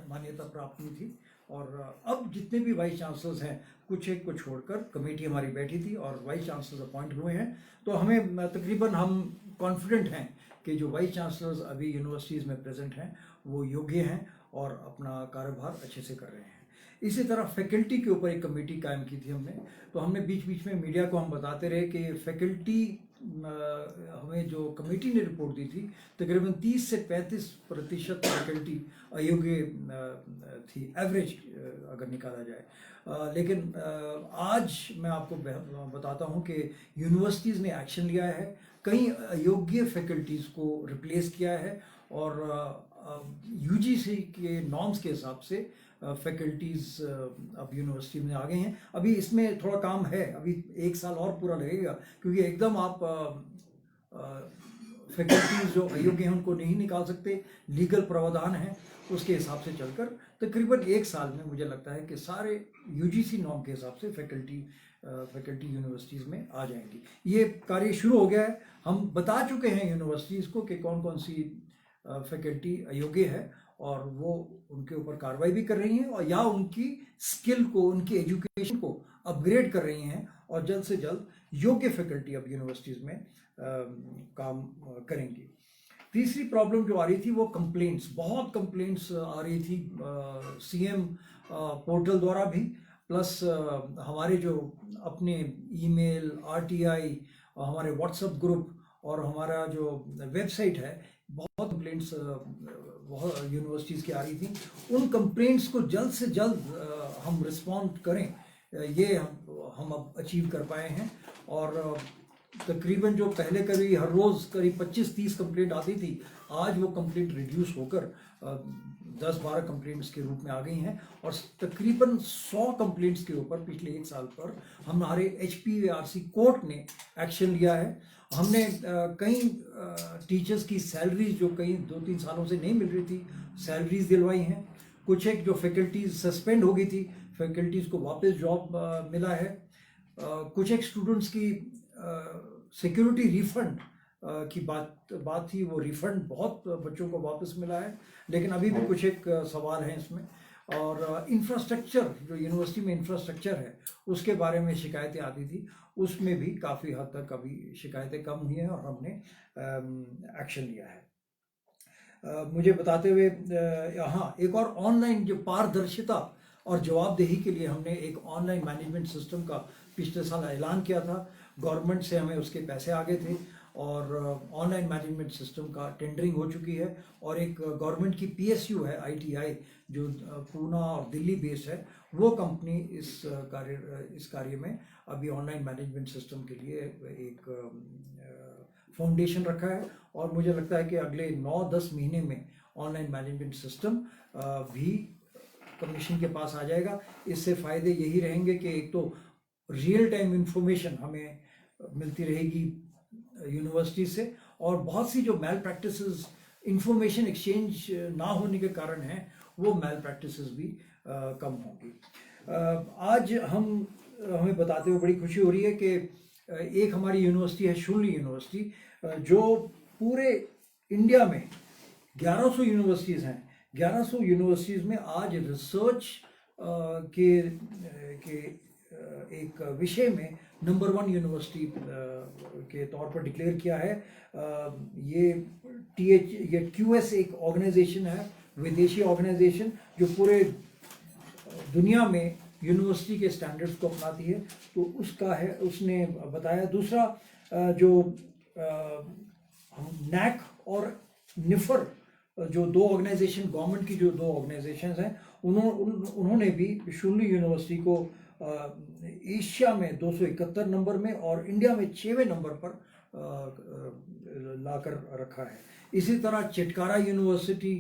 मान्यता प्राप्त हुई थी। और अब जितने भी वाइस चांसलर्स हैं, कुछ एक को छोड़कर कमेटी हमारी बैठी थी और वाइस चांसलर्स अपॉइंट हुए हैं। तो हमें तकरीबन हम कॉन्फिडेंट हैं कि जो वाइस चांसलर्स अभी यूनिवर्सिटीज़ में प्रेजेंट हैं वो योग्य हैं और अपना कार्यभार अच्छे से कर रहे हैं। इसी तरह फैकल्टी के ऊपर एक कमेटी कायम की थी हमने। तो हमने बीच बीच में मीडिया को हम बताते रहे कि फैकल्टी, हमें जो कमेटी ने रिपोर्ट दी थी, तकरीबन 30 से 35% फैकल्टी अयोग्य थी, एवरेज अगर निकाला जाए। लेकिन आज मैं आपको बताता हूं कि यूनिवर्सिटीज़ ने एक्शन लिया है, कई अयोग्य फैकल्टीज़ को रिप्लेस किया है और यूजीसी के नॉर्म्स के हिसाब से फैकल्टीज़ अब यूनिवर्सिटी में आ गए हैं। अभी इसमें थोड़ा काम है, अभी 1 साल और पूरा लगेगा, क्योंकि एकदम आप फैकल्टीज़ जो अयोग्य हैं उनको नहीं निकाल सकते। लीगल प्रावधान है, उसके हिसाब से चलकर तकरीबन 1 साल में मुझे लगता है कि सारे यूजीसी नॉर्म के हिसाब से फैकल्टी यूनिवर्सिटीज़ में आ जाएंगी। ये कार्य शुरू हो गया है। हम बता चुके हैं यूनिवर्सिटीज़ को कि कौन कौन सी फैकल्टी अयोग्य है और वो उनके ऊपर कार्रवाई भी कर रही हैं और या उनकी स्किल को, उनकी एजुकेशन को अपग्रेड कर रही हैं और जल्द से जल्द योग्य फैकल्टी अब यूनिवर्सिटीज़ में काम करेंगी। तीसरी प्रॉब्लम जो आ रही थी वो कंप्लेंट्स, बहुत कंप्लेंट्स आ रही थी सीएम पोर्टल द्वारा भी, प्लस हमारे जो अपने ईमेल, आरटीआई, हमारे व्हाट्सएप ग्रुप और हमारा जो वेबसाइट है, बहुत कंप्लेंट्स बहुत यूनिवर्सिटीज़ की आ रही थी। उन कंप्लेंट्स को जल्द से जल्द हम रिस्पॉन्ड करें, ये हम अब अचीव कर पाए हैं। और तकरीबन जो पहले कभी हर रोज़ करीब 25-30 कंप्लेंट आती थी, आज वो कंप्लेंट रिड्यूस होकर 10-12 कंप्लेंट्स के रूप में आ गई हैं और तकरीबन 100 कंप्लेंट्स के ऊपर पिछले 1 साल पर हमारे HPARC कोर्ट ने एक्शन लिया है। हमने कई टीचर्स की सैलरीज जो कई 2-3 सालों से नहीं मिल रही थी, सैलरीज दिलवाई हैं। कुछ एक जो फैकल्टीज सस्पेंड हो गई थी, फैकल्टीज़ को वापस जॉब मिला है। कुछ एक स्टूडेंट्स की सिक्योरिटी रिफंड की बात थी, वो रिफंड बहुत बच्चों को वापस मिला है, लेकिन अभी भी कुछ एक सवाल हैं इसमें। और इंफ्रास्ट्रक्चर, जो यूनिवर्सिटी में इंफ्रास्ट्रक्चर है उसके बारे में शिकायतें आती थी, उसमें भी काफ़ी हद तक अभी शिकायतें कम हुई हैं और हमने एक्शन लिया है। मुझे बताते हुए हाँ, एक और ऑनलाइन जो पारदर्शिता और जवाबदेही के लिए हमने एक ऑनलाइन मैनेजमेंट सिस्टम का पिछले साल ऐलान किया था। गवर्नमेंट से हमें उसके पैसे आ गए थे और ऑनलाइन मैनेजमेंट सिस्टम का टेंडरिंग हो चुकी है। और एक गवर्नमेंट की PSU है ITI, जो पूना और दिल्ली बेस्ड है, वो कंपनी इस कार्य में अभी ऑनलाइन मैनेजमेंट सिस्टम के लिए एक फाउंडेशन रखा है। और मुझे लगता है कि अगले 9-10 महीने में ऑनलाइन मैनेजमेंट सिस्टम भी कमीशन के पास आ जाएगा। इससे फ़ायदे यही रहेंगे कि एक तो रियल टाइम इंफॉर्मेशन हमें मिलती रहेगी यूनिवर्सिटी से, और बहुत सी जो मैल प्रैक्टिसेस, इंफॉर्मेशन एक्सचेंज ना होने के कारण हैं, वो मैल प्रैक्टिसेस भी कम होंगी। आज हमें बताते हुए बड़ी खुशी हो रही है कि एक हमारी यूनिवर्सिटी है, शून्य यूनिवर्सिटी, जो पूरे इंडिया में 1100 यूनिवर्सिटीज़ हैं। 1100 यूनिवर्सिटीज़ में आज रिसर्च के एक विषय में नंबर 1 यूनिवर्सिटी के तौर पर डिक्लेयर किया है। ये QS एक ऑर्गेनाइजेशन है, विदेशी ऑर्गेनाइजेशन, जो पूरे दुनिया में यूनिवर्सिटी के स्टैंडर्ड्स को अपनाती है, तो उसका है, उसने बताया। दूसरा जो NAC और NIFR, जो 2 ऑर्गेनाइजेशन, गवर्नमेंट की जो 2 ऑर्गेनाइजेशन हैं, उन्होंने भी शून्य यूनिवर्सिटी को एशिया में 271 नंबर में और इंडिया में 6वें नंबर पर लाकर रखा है। इसी तरह Chitkara university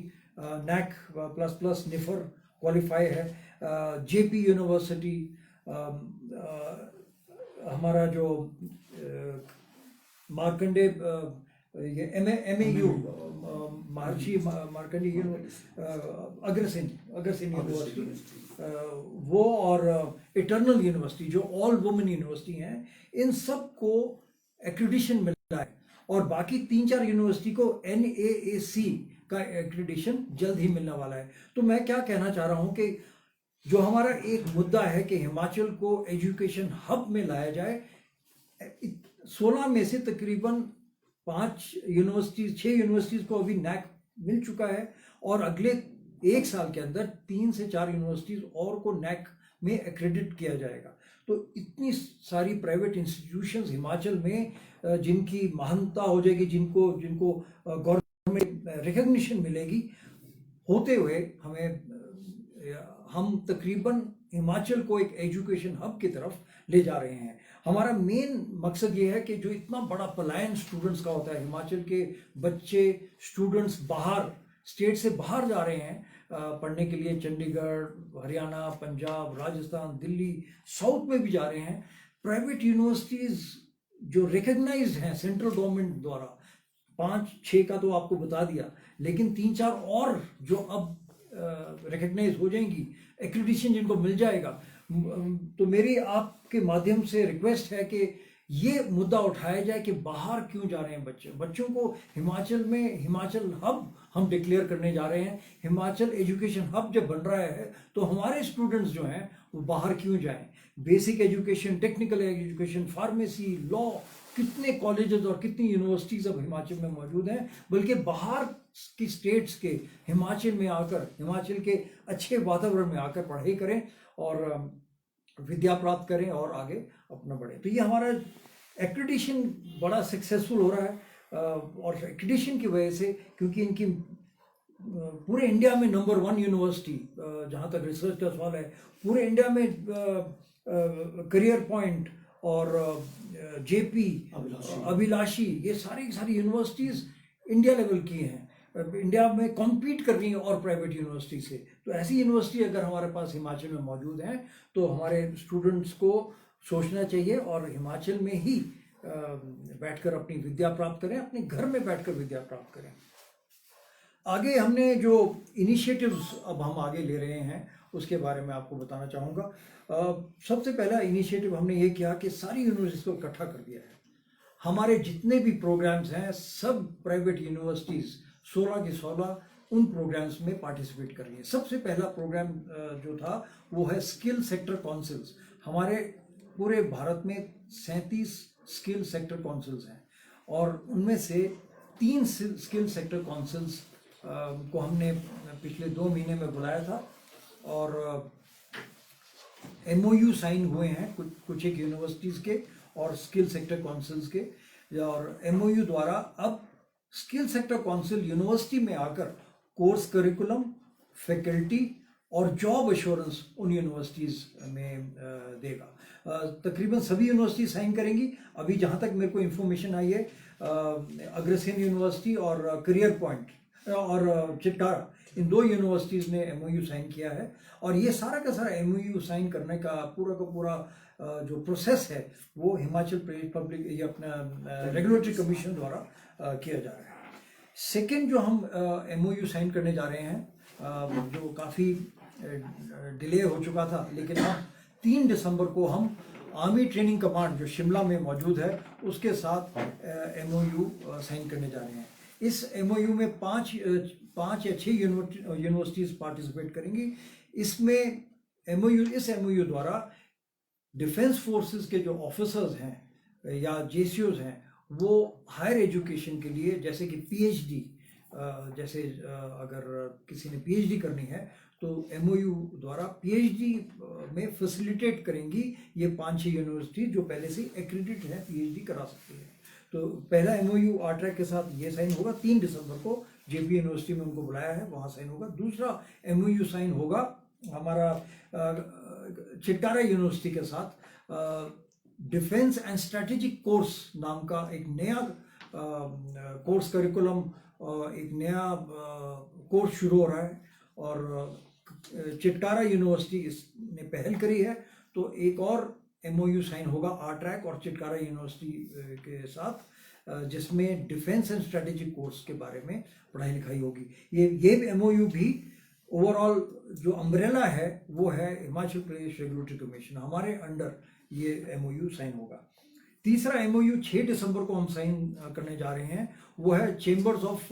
NAC++ NIFR qualify है। JP यूनिवर्सिटी, हमारा जो मार्कंडे, ये MAU महर्षि मार्कंडे अग्रसेन यूनिवर्सिटी, वो, और इटर्नल यूनिवर्सिटी जो ऑल वुमेन यूनिवर्सिटी हैं, इन सब को एक्रेडिटेशन मिला है। और बाकी 3-4 यूनिवर्सिटी को NAAC का एक्रेडिटेशन जल्द ही मिलने वाला है। तो मैं क्या कहना चाह रहा हूँ कि जो हमारा एक मुद्दा है कि हिमाचल को एजुकेशन हब में लाया जाए, 16 में से तकरीबन 5 यूनिवर्सिटीज 6 यूनिवर्सिटीज़ को अभी नैक मिल चुका है और अगले 1 साल के अंदर 3 से 4 यूनिवर्सिटीज़ और को नैक में एक्रेडिट किया जाएगा। तो इतनी सारी प्राइवेट इंस्टीट्यूशंस हिमाचल में जिनकी महानता हो जाएगी, जिनको गवर्नमेंट रिकग्निशन मिलेगी, होते हुए हम तकरीबन हिमाचल को एक एजुकेशन हब की तरफ ले जा रहे हैं। हमारा मेन मकसद ये है कि जो इतना बड़ा पलायन स्टूडेंट्स का होता है, हिमाचल के बच्चे स्टूडेंट्स बाहर स्टेट से बाहर जा रहे हैं पढ़ने के लिए, चंडीगढ़, हरियाणा, पंजाब, राजस्थान, दिल्ली, साउथ में भी जा रहे हैं। प्राइवेट यूनिवर्सिटीज़ जो रिकग्नाइज्ड हैं सेंट्रल गवर्नमेंट द्वारा, 5-6 का तो आपको बता दिया, लेकिन 3-4 और जो अब रिकग्नाइज हो जाएंगी, एक्रेडिटेशन जिनको मिल जाएगा। तो मेरी आपके माध्यम से रिक्वेस्ट है कि ये मुद्दा उठाया जाए कि बाहर क्यों जा रहे हैं बच्चों को हिमाचल में हिमाचल हब हम डिक्लेयर करने जा रहे हैं। हिमाचल एजुकेशन हब जब बन रहा है तो हमारे स्टूडेंट्स जो हैं वो बाहर क्यों जाएं। Basic education, technical education, pharmacy, law, कितने कॉलेजेस और कितनी यूनिवर्सिटीज़ अब हिमाचल में मौजूद हैं, बल्कि बाहर की स्टेट्स के हिमाचल में आकर, हिमाचल के अच्छे वातावरण में आकर पढ़ाई करें और विद्या प्राप्त करें और आगे अपना बढ़ें। तो ये हमारा एक्रेडिटेशन बड़ा सक्सेसफुल हो रहा है और एक्रेडिटेशन की वजह से, क्योंकि इनकी पूरे इंडिया में नंबर 1 यूनिवर्सिटी, जहाँ तक रिसर्च का सवाल है, पूरे इंडिया में करियर पॉइंट और जेपी, अभिलाषी, ये सारी यूनिवर्सिटीज़ इंडिया लेवल की हैं, इंडिया में कॉम्पीट कर रही हैं और प्राइवेट यूनिवर्सिटी से। तो ऐसी यूनिवर्सिटी अगर हमारे पास हिमाचल में मौजूद हैं तो हमारे स्टूडेंट्स को सोचना चाहिए और हिमाचल में ही बैठकर अपनी विद्या प्राप्त करें, अपने घर में बैठकर विद्या प्राप्त करें। आगे हमने जो इनिशिएटिव्स अब हम आगे ले रहे हैं उसके बारे में आपको बताना चाहूँगा। सबसे पहला इनिशिएटिव हमने ये किया कि सारी यूनिवर्सिटीज़ को इकट्ठा कर दिया है। हमारे जितने भी प्रोग्राम्स हैं सब प्राइवेट यूनिवर्सिटीज़ 16 की 16 उन प्रोग्राम्स में पार्टिसिपेट कर रही है। सबसे पहला प्रोग्राम जो था वो है स्किल सेक्टर काउंसिल्स। हमारे पूरे भारत में 37 स्किल सेक्टर काउंसिल्स हैं और उनमें से 3 स्किल सेक्टर काउंसिल्स को हमने पिछले 2 महीने में बुलाया था और MOU साइन हुए हैं कुछ एक यूनिवर्सिटीज़ के और स्किल सेक्टर काउंसिल्स के, और MOU द्वारा अब स्किल सेक्टर काउंसिल यूनिवर्सिटी में आकर कोर्स करिकुलम, फैकल्टी और जॉब एश्योरेंस उन यूनिवर्सिटीज़ में देगा। तकरीबन सभी यूनिवर्सिटी साइन करेंगी। अभी जहाँ तक मेरे को इन्फॉर्मेशन आई है, अग्रसेन यूनिवर्सिटी और करियर पॉइंट और चिटकारा, इन 2 यूनिवर्सिटीज़ ने MOU साइन किया है और ये सारा का सारा MOU साइन करने का पूरा जो प्रोसेस है वो हिमाचल प्रदेश पब्लिक ये अपना रेगुलेटरी कमीशन द्वारा किया जा रहा है। सेकेंड जो हम MOU साइन करने जा रहे हैं, जो काफ़ी डिले हो चुका था, लेकिन हम 3 दिसंबर को हम आर्मी ट्रेनिंग कमांड जो शिमला में मौजूद है उसके साथ MOU साइन करने जा रहे हैं। इस MOU में 5 या 6 यूनिवर्सिटीज़ पार्टिसिपेट करेंगी। इसमें इस MOU द्वारा डिफेंस फोर्सेस के जो ऑफिसर्स हैं या JCOs हैं वो हायर एजुकेशन के लिए, जैसे कि PhD, जैसे अगर किसी ने PhD करनी है तो MOU द्वारा PhD में फैसिलिटेट करेंगी ये 5-6 यूनिवर्सिटी जो पहले से एक्रेडिटेड है, PhD करा सकती है। तो पहला MOU आरट्रैक के साथ ये साइन होगा 3 दिसंबर को, JP यूनिवर्सिटी में उनको बुलाया है, वहाँ साइन होगा। दूसरा MOU साइन होगा हमारा चिटकारा यूनिवर्सिटी के साथ, डिफेंस एंड स्ट्रेटेजिक कोर्स नाम का एक नया कोर्स करिकुलम, एक नया कोर्स शुरू हो रहा है और चिटकारा यूनिवर्सिटी इसने पहल करी है। तो एक और MOU साइन होगा आरट्रैक और चिटकारा यूनिवर्सिटी के साथ, जिसमें डिफेंस एंड स्ट्रेटेजिक कोर्स के बारे में पढ़ाई लिखाई होगी। ये MOU भी ओवरऑल जो अम्ब्रेला है वो है हिमाचल प्रदेश रेगुलेटरी कमीशन, हमारे अंडर ये MOU साइन होगा। तीसरा MOU 6 दिसंबर को हम साइन करने जा रहे हैं, वो है chambers of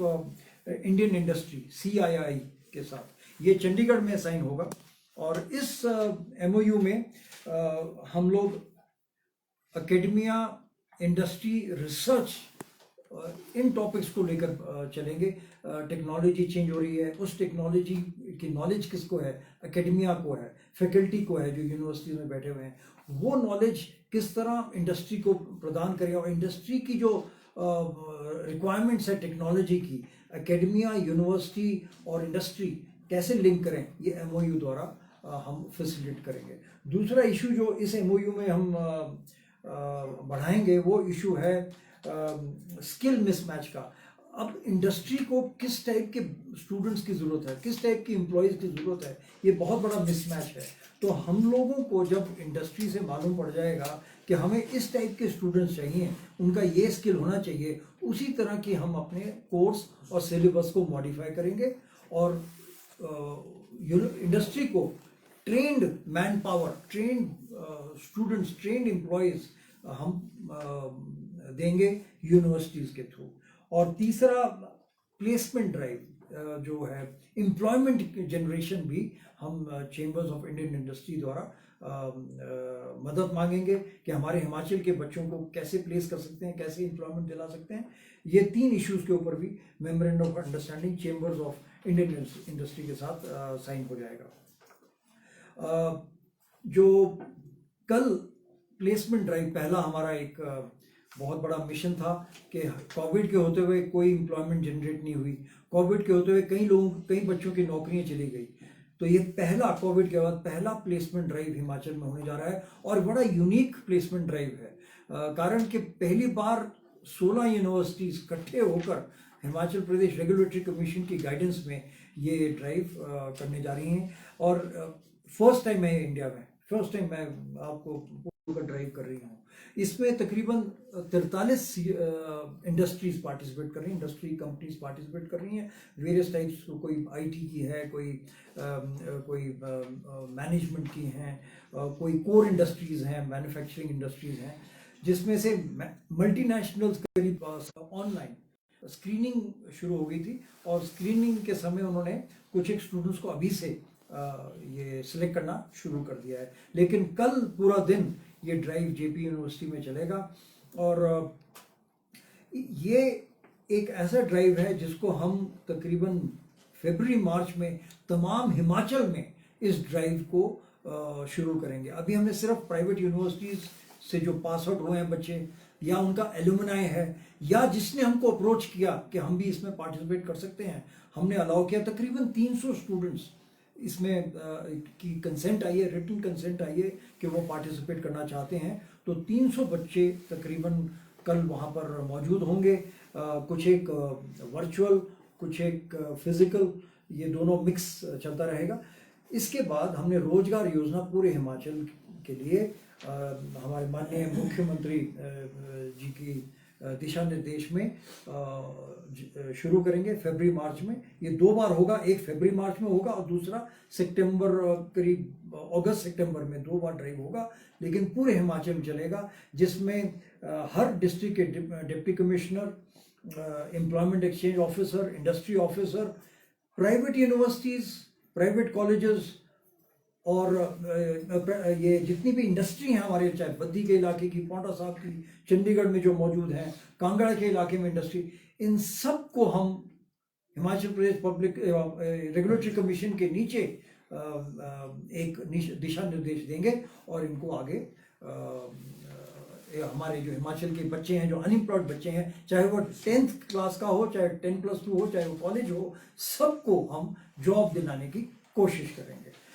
Indian industry CII के साथ, ये चंडीगढ़ में साइन होगा। और इस MOU में हम लोग एकेडमिया, इंडस्ट्री, रिसर्च, इन टॉपिक्स को लेकर चलेंगे। टेक्नोलॉजी चेंज हो रही है, उस टेक्नोलॉजी की नॉलेज किसको है? एकेडमिया को है, फैकल्टी को है जो यूनिवर्सिटी में बैठे हुए हैं। वो नॉलेज किस तरह इंडस्ट्री को प्रदान करें, और इंडस्ट्री की जो रिक्वायरमेंट्स है टेक्नोलॉजी की, एकेडमिया, यूनिवर्सिटी और इंडस्ट्री कैसे लिंक करें, ये MOU द्वारा हम फैसिलिटेट करेंगे। दूसरा इशू जो इस MOU में हम बढ़ाएंगे वो इशू है स्किल मिसमैच का। अब इंडस्ट्री को किस टाइप के स्टूडेंट्स की ज़रूरत है, किस टाइप की एम्प्लॉयज़ की ज़रूरत है, ये बहुत बड़ा मिसमैच है। तो हम लोगों को जब इंडस्ट्री से मालूम पड़ जाएगा कि हमें इस टाइप के स्टूडेंट्स चाहिए, उनका ये स्किल होना चाहिए, उसी तरह की हम अपने कोर्स और सिलेबस को मॉडिफाई करेंगे और इंडस्ट्री को trend man power, trend students, trend employees हम देंगे यूनिवर्सिटीज़ के थ्रू। और तीसरा प्लेसमेंट ड्राइव जो है, एम्प्लॉयमेंट जनरेशन भी हम चेंबर्स ऑफ इंडियन इंडस्ट्री द्वारा मदद मांगेंगे कि हमारे हिमाचल के बच्चों को कैसे प्लेस कर सकते हैं, कैसे एम्प्लॉयमेंट दिला सकते हैं। ये 3 इश्यूज़ के ऊपर भी memorandum of understanding chambers of Indian industry के साथ साइन हो जाएगा। जो कल प्लेसमेंट ड्राइव पहला हमारा एक बहुत बड़ा मिशन था कि कोविड के होते हुए कोई एम्प्लॉयमेंट जनरेट नहीं हुई, कोविड के होते हुए कई बच्चों की नौकरियां चली गई। तो ये पहला, कोविड के बाद पहला प्लेसमेंट ड्राइव हिमाचल में होने जा रहा है और बड़ा यूनिक प्लेसमेंट ड्राइव है। कारण कि पहली बार 16 यूनिवर्सिटीज़ इकट्ठे होकर हिमाचल प्रदेश रेगुलेटरी कमीशन की गाइडेंस में ये ड्राइव करने जा रही हैं। और फर्स्ट टाइम है इंडिया में, फर्स्ट टाइम मैं आपको ड्राइव कर रही हूँ। इसमें तकरीबन 43 इंडस्ट्रीज पार्टिसिपेट कर रही हैं, इंडस्ट्री कंपनीज पार्टिसिपेट कर रही हैं वेरियस टाइप्स। कोई IT की है, कोई मैनेजमेंट की हैं, कोई कोर इंडस्ट्रीज़ हैं, मैन्युफैक्चरिंग इंडस्ट्रीज़ हैं, जिसमें से मल्टीनेशनल्स करीब ऑनलाइन स्क्रीनिंग शुरू हो गई थी। और स्क्रीनिंग के समय उन्होंने कुछ एक स्टूडेंट्स को अभी से ये सिलेक्ट करना शुरू कर दिया है। लेकिन कल पूरा दिन ये ड्राइव JP यूनिवर्सिटी में चलेगा। और ये एक ऐसा ड्राइव है जिसको हम तकरीबन फरवरी-मार्च में तमाम हिमाचल में इस ड्राइव को शुरू करेंगे। अभी हमने सिर्फ प्राइवेट यूनिवर्सिटीज़ से जो पास आउट हुए हैं बच्चे, या उनका एलुमनाई है, या जिसने हमको अप्रोच किया कि हम भी इसमें पार्टिसिपेट कर सकते हैं, हमने अलाउ किया। तकरीबन 300 स्टूडेंट्स इसमें की कंसेंट आई है, रिटन कंसेंट आई है कि वो पार्टिसिपेट करना चाहते हैं। तो 300 बच्चे तकरीबन कल वहाँ पर मौजूद होंगे। कुछ एक वर्चुअल, कुछ एक फिज़िकल, ये दोनों मिक्स चलता रहेगा। इसके बाद हमने रोजगार योजना पूरे हिमाचल के लिए हमारे माननीय मुख्यमंत्री जी की दिशा निर्देश में शुरू करेंगे फरवरी-मार्च में। ये 2 बार होगा, एक फरवरी-मार्च में होगा और दूसरा सितंबर, करीब अगस्त-सितंबर में 2 बार ड्राइव होगा, लेकिन पूरे हिमाचल में चलेगा। जिसमें हर डिस्ट्रिक्ट के deputy commissioner, employment exchange officer, industry officer, private universities, private colleges और ये जितनी भी इंडस्ट्री हैं हमारे, चाहे बद्दी के इलाके की, पौंटा साहब की, चंडीगढ़ में जो मौजूद हैं, कांगड़ा के इलाके में इंडस्ट्री, इन सब को हम Himachal Pradesh public regulatory commission के नीचे एक दिशा निर्देश देंगे और इनको आगे हमारे जो हिमाचल के बच्चे हैं, जो अनएम्प्लॉयड बच्चे हैं, चाहे वो 10th क्लास का हो, चाहे 10+2 हो, चाहे वो कॉलेज हो, सबको हम जॉब दिलाने की कोशिश करेंगे।